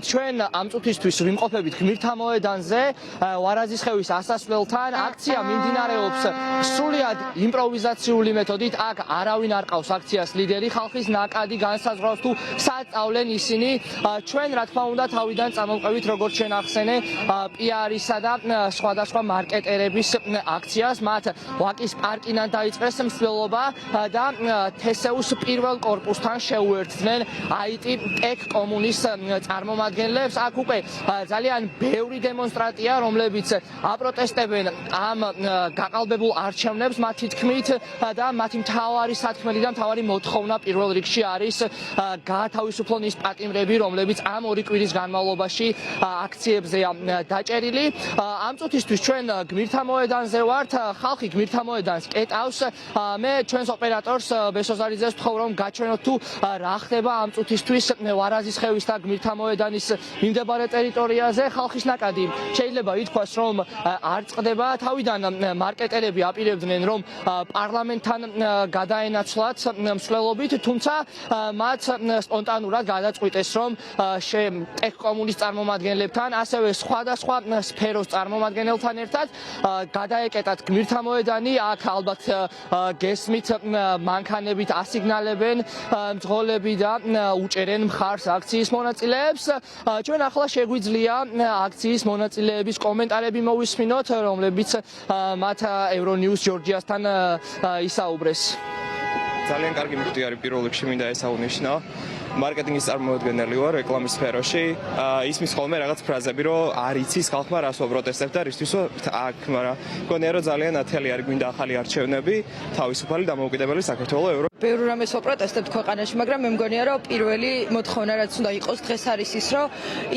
ჩვენ ამ წუთისთვის ვიმყოფებით გმირთა მოედანზე ვარაზის ხევის ასასვლელთან. აქცია მიმდინარეობს სრულად იმპროვიზაციული მეთოდით. აქ არავინ არ ყავს აქციას ლიდერი, ხალხის ნაკადი განსაზღვრავს თუ სად წავლენ ისინი. ჩვენ რა თქმა უნდა თავიდან წამოვყევით როგორც ჩვენ ახსენე პიარისა და სხვადასხვა მარკეტერების აქციას. მათ ვაკის პარკიდან დაიწყეს მსვლელობა და თესეუს პირველ კორპუსთან შეუერთდნენ IT ტექ კომუნის წარმომადგენლებს. აქ უკვე ძალიან ბევრი დემონსტრანტია, რომლებიც აპროტესტებენ ამ გაყალბებულ არჩევნებს მათი თქმით და მათი მთავარი სათქმელი და მთავარი მოთხოვნა პირველ რიგში არის გაათავისუფლონ ის პატიმრები, რომლებიც ამ 2 კვირის განმავლობაში აქციებზეა დაჭერილი. ამ წუთისთვის ჩვენ გმირთა მოედანზე ვართ, ხალხი გმირთა მოედანს კეტავს. მე ჩვენს ოპერატორს ბესოზარიძეს ვთხოვ, რომ გაჩვენოთ თუ რა ხდება ამ წუთისთვის ვარაზის ხევის და გმირთა მოედანის მიმდებარე ტერიტორიაზე. ხალხის ნაკადი შეიძლება ითქვას, რომ არ წყდება. თავიდან მარკეტერები აპირებდნენ, რომ პარლამენტთან გადაენაცვლათ მსვლელობით, თუმცა მათ სპონტანურად გადაწყვიტეს, რომ ტექ კომუნის წარმომადგენლებთან, ასევე სხვადასხვა სფეროს წარმომადგენელთან ერთად გადაეკეტათ გმირთა მოედანი. აქ ალბათ გესმით მანქანებით ასიგნალებენ მძღოლები და უჭერენ მხარს აქციის მონაწილეებს. ჩვენ ახლა შეგვიძლია აქციის მონაწილეების კომენტარები მოვისმინოთ, რომლებიც მათ Euronews Georgiasთან ისაუბრეს. ძალიან კარგი მიხდი არის პირველ რიგში მინდა ესაუნიშნო. მარკეტინგის წარმომადგენელი ვარ რეკლამის სფეროში. ისმის ხოლმე რაღაც ფრაზები, რომ არ იცის ხალხმა რას უპროტესტებს და რისთვის აქ, მაგრამ მგონია რომ ძალიან ათელი არის გვინდა ახალი არჩევნები, თავისუფალი დამოუკიდებელი საქართველოს ევროპა. ბევრი რამეს ვაპროტესტებთ ქვეყანაში, მაგრამ მე მგონია რომ პირველი მოთხოვნა რაც უნდა იყოს დღეს არის ის, რომ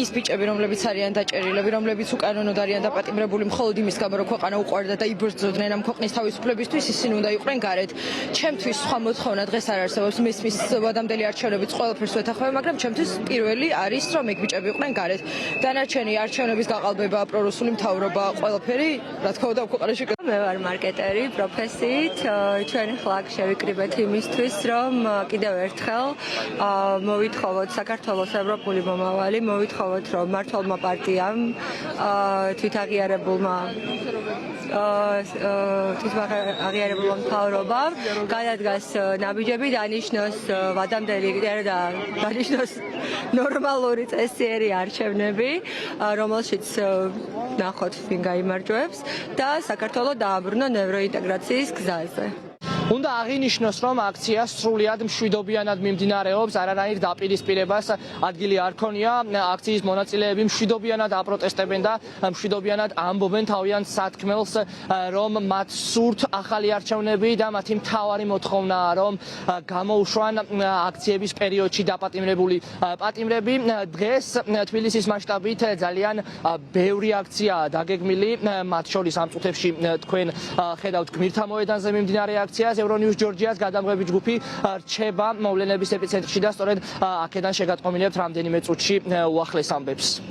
ის ბიჭები, რომლებიც არიან დაჭერილები, რომლებიც უკანონოდ არიან დაპატიმრებული მხოლოდ იმის გამო, რომ ქვეყანა უყვარდა და იბრძოდნენ ამ ქვეყნის თავისუფლებისთვის, ისინი უნდა იყვნენ გარეთ. ჩემთვის სხვა მოთხოვნა დღეს არ არსებობს. მესმის ვადამდელი არჩევნებიც ყველაფერს ვეთანხმები, მაგრამ ჩემთვის პირველი არის, რომ ეგ ბიჭები იყვნენ გარეთ. დანარჩენი არჩევნების გაყალბება, პრორუსული მთავრობა, ყველაფერი, რა თქმა უნდა, ქვეყანაში. მე ვარ მარკეტერი პროფესიით. ჩვენ ხლა შევიკრიბეთ იმისთვის, რომ კიდევ ერთხელ მოვითხოვოთ საქართველოს ევროპული მომავალი, მოვითხოვოთ, რომ მმართველმა პარტიამ თვითაღიარებულმა მთავრობამ გადადგას ნაბიჯები, დანიშნოს ვადამდელი და დანიშნოს ნორმალური წესიერი არჩევნები, რომელშიც ნახოთ ვინ გაიმარჯვებს და საქართველოს დააბრუნონ ევროინტეგრაციის გზაზე. უნდა აღინიშნოს, რომ აქცია სრულად მშვიდობიანად მიმდინარეობს, არანაირ დაპირისპირებას ადგილი არ ქონია. აქციის მონაწილეები მშვიდობიანად აპროტესტებენ და მშვიდობიანად ამბობენ თავიანთ სათქმელს, რომ მათ სურთ ახალი არჩევნები და მათი მთავარი მოთხოვნაა, რომ გამოუშვან აქციების პერიოდში დაპატიმრებული პატიმრები. დღეს თბილისის მასშტაბით ძალიან ბევრი აქციაა დაგეგმილი, მათ შორის ამ წუთებში თქვენ ხედავთ გმირთა მოედანზე მიმდინარე აქციას. Euronews Georgias გადამღები ჯგუფი რჩება მოვლენების ეპიცენტრში და სწორედ აქედან შეგატყობინებთ რამდენიმე წუთში უახლეს ამბებს.